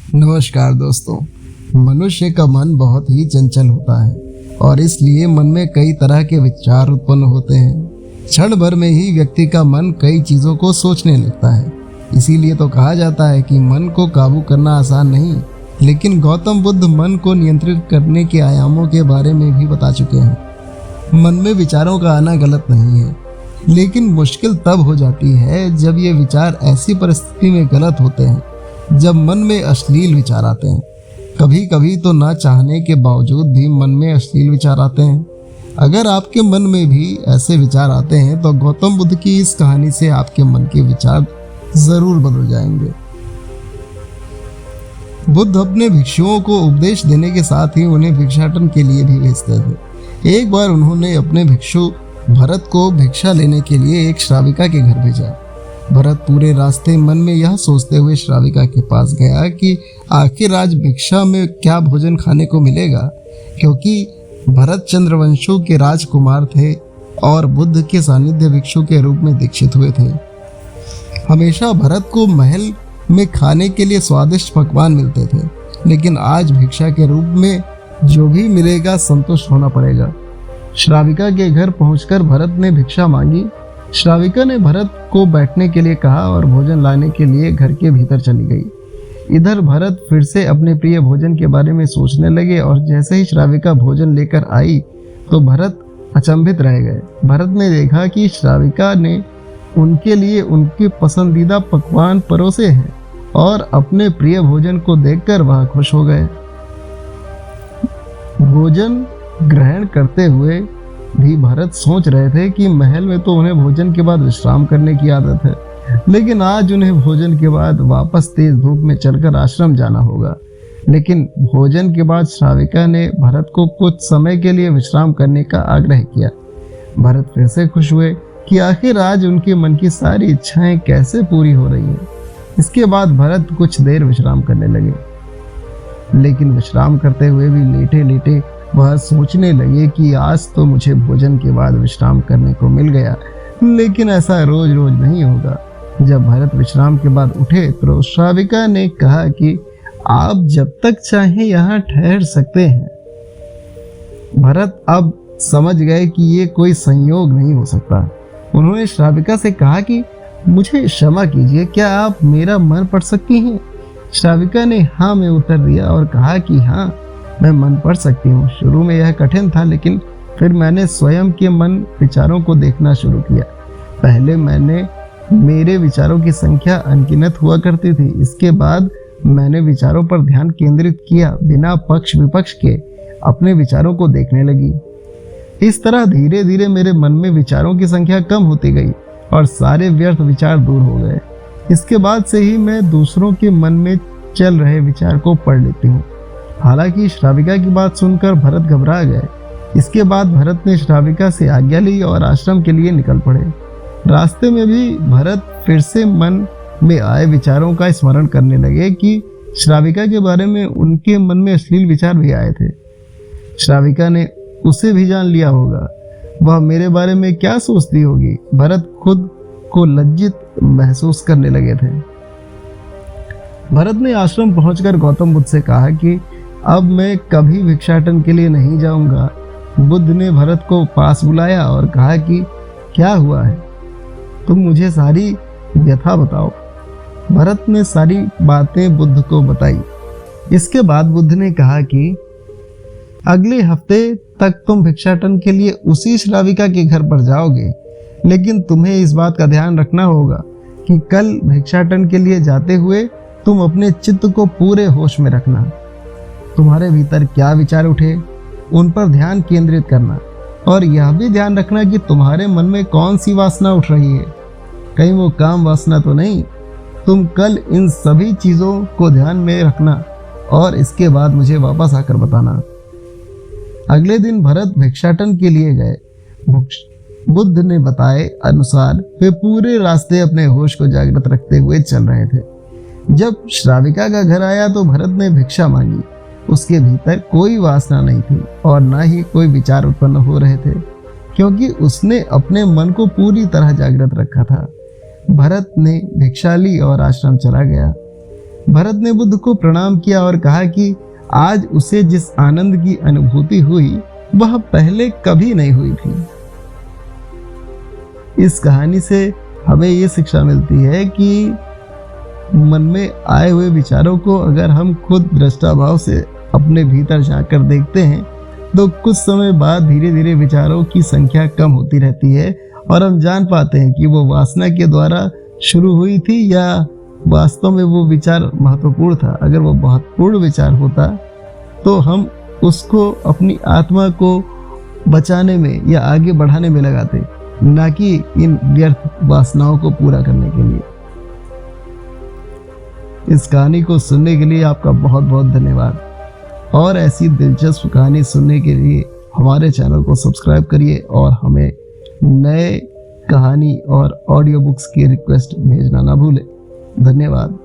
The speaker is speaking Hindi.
नमस्कार दोस्तों। मनुष्य का मन बहुत ही चंचल होता है और इसलिए मन में कई तरह के विचार उत्पन्न होते हैं। क्षण भर में ही व्यक्ति का मन कई चीज़ों को सोचने लगता है। इसीलिए तो कहा जाता है कि मन को काबू करना आसान नहीं, लेकिन गौतम बुद्ध मन को नियंत्रित करने के आयामों के बारे में भी बता चुके हैं। मन में विचारों का आना गलत नहीं है, लेकिन मुश्किल तब हो जाती है जब ये विचार ऐसी परिस्थिति में गलत होते हैं जब मन में अश्लील विचार आते हैं। कभी कभी तो ना चाहने के बावजूद भी मन में अश्लील विचार आते हैं। अगर आपके मन में भी ऐसे विचार आते हैं तो गौतम बुद्ध की इस कहानी से आपके मन के विचार जरूर बदल जाएंगे। बुद्ध अपने भिक्षुओं को उपदेश देने के साथ ही उन्हें भिक्षाटन के लिए भी भेजते थे। एक बार उन्होंने अपने भिक्षु भरत को भिक्षा लेने के लिए एक श्राविका के घर भेजा। भरत पूरे रास्ते मन में यह सोचते हुए श्राविका के पास गया कि आखिर आज भिक्षा में क्या भोजन खाने को मिलेगा, क्योंकि भरत चंद्रवंशों के राजकुमार थे और बुद्ध के सानिध्य भिक्षु के रूप में दीक्षित हुए थे। हमेशा भरत को महल में खाने के लिए स्वादिष्ट पकवान मिलते थे, लेकिन आज भिक्षा के रूप में जो भी मिलेगा संतुष्ट होना पड़ेगा। श्राविका के घर पहुंचकर भरत ने भिक्षा मांगी। श्राविका ने भरत को बैठने के लिए कहा और भोजन लाने के लिए घर के भीतर चली गई। इधर भरत फिर से अपने प्रिय भोजन के बारे में सोचने लगे और जैसे ही श्राविका भोजन लेकर आई तो भरत अचंभित रह गए। भरत ने देखा कि श्राविका ने उनके लिए उनके पसंदीदा पकवान परोसे हैं और अपने प्रिय भोजन को देखकर वह खुश हो गए। भोजन ग्रहण करते हुए भी भरत सोच रहे थे कि महल में तो उन्हें भोजन के बाद विश्राम करने की आदत है, लेकिन आज उन्हें भोजन के बाद वापस तेज धूप में चलकर आश्रम जाना होगा। लेकिन भोजन के बाद श्राविका ने भरत को कुछ समय के लिए विश्राम करने का आग्रह किया। भरत फिर से खुश हुए कि आखिर आज उनके मन की सारी इच्छाएं कैसे पूरी हो रही हैं। इसके बाद भरत कुछ देर विश्राम करने लगे, लेकिन विश्राम करते हुए भी लेटे लेटे वह सोचने लगे कि आज तो मुझे भोजन के बाद विश्राम करने को मिल गया, लेकिन ऐसा रोज रोज नहीं होगा। जब भरत विश्राम के बाद उठे तो श्राविका ने कहा कि आप जब तक चाहें यहाँ ठहर सकते हैं। भरत अब समझ गए कि ये कोई संयोग नहीं हो सकता। उन्होंने श्राविका से कहा कि मुझे क्षमा कीजिए, क्या आप मेरा मन पढ़ सकती हैं? श्राविका ने हाँ में उत्तर दिया और कहा कि हाँ, मैं मन पढ़ सकती हूँ। शुरू में यह कठिन था, लेकिन फिर मैंने स्वयं के मन विचारों को देखना शुरू किया। पहले मेरे विचारों की संख्या अनगिनत हुआ करती थी। इसके बाद मैंने विचारों पर ध्यान केंद्रित किया, बिना पक्ष विपक्ष के अपने विचारों को देखने लगी। इस तरह धीरे धीरे मेरे मन में विचारों की संख्या कम होती गई और सारे व्यर्थ विचार दूर हो गए। इसके बाद से ही मैं दूसरों के मन में चल रहे विचार को पढ़ लेती हूँ। हालांकि श्राविका की बात सुनकर भरत घबरा गए। इसके बाद भरत ने श्राविका से आज्ञा ली और आश्रम के लिए निकल पड़े। रास्ते में भी भरत फिर से मन में आए विचारों का स्मरण करने लगे कि श्राविका के बारे में उनके मन में अश्लील विचार भी आए थे। श्राविका ने उसे भी जान लिया होगा, वह मेरे बारे में क्या सोचती होगी। भरत खुद को लज्जित महसूस करने लगे थे। भरत ने आश्रम पहुंचकर गौतम बुद्ध से कहा कि अब मैं कभी भिक्षाटन के लिए नहीं जाऊंगा। बुद्ध ने भरत को पास बुलाया और कहा कि क्या हुआ है, तुम मुझे सारी व्यथा बताओ। भरत ने सारी बातें बुद्ध को बताई। इसके बाद बुद्ध ने कहा कि अगले हफ्ते तक तुम भिक्षाटन के लिए उसी श्राविका के घर पर जाओगे, लेकिन तुम्हें इस बात का ध्यान रखना होगा कि कल भिक्षाटन के लिए जाते हुए तुम अपने चित्त को पूरे होश में रखना। तुम्हारे भीतर क्या विचार उठे उन पर ध्यान केंद्रित करना, और यह भी ध्यान रखना कि तुम्हारे मन में कौन सी वासना उठ रही है, कहीं वो काम वासना तो नहीं। तुम कल इन सभी चीज़ों को ध्यान में रखना और इसके बाद मुझे वापस आकर बताना। अगले दिन भरत भिक्षाटन के लिए गए। बुद्ध ने बताए अनुसार वे पूरे रास्ते अपने होश को जागृत रखते हुए चल रहे थे। जब श्राविका का घर आया तो भरत ने भिक्षा मांगी। उसके भीतर कोई वासना नहीं थी और ना ही कोई विचार उत्पन्न हो रहे थे, क्योंकि उसने अपने मन को पूरी तरह जागृत रखा था। भरत ने भिक्षा ली और आश्रम चला गया। भरत ने बुद्ध को प्रणाम किया और कहा कि आज उसे जिस आनंद की अनुभूति हुई वह पहले कभी नहीं हुई थी। इस कहानी से हमें ये शिक्षा मिलती है कि मन में आए हुए विचारों को अगर हम खुद दृष्टा भाव से अपने भीतर झांक कर देखते हैं तो कुछ समय बाद धीरे धीरे विचारों की संख्या कम होती रहती है और हम जान पाते हैं कि वो वासना के द्वारा शुरू हुई थी या वास्तव में वो विचार महत्वपूर्ण था। अगर वो महत्वपूर्ण विचार होता तो हम उसको अपनी आत्मा को बचाने में या आगे बढ़ाने में लगाते, ना कि इन व्यर्थ वासनाओं को पूरा करने के लिए। इस कहानी को सुनने के लिए आपका बहुत बहुत धन्यवाद और ऐसी दिलचस्प कहानी सुनने के लिए हमारे चैनल को सब्सक्राइब करिए और हमें नए कहानी और ऑडियो बुक्स की रिक्वेस्ट भेजना ना भूलें। धन्यवाद।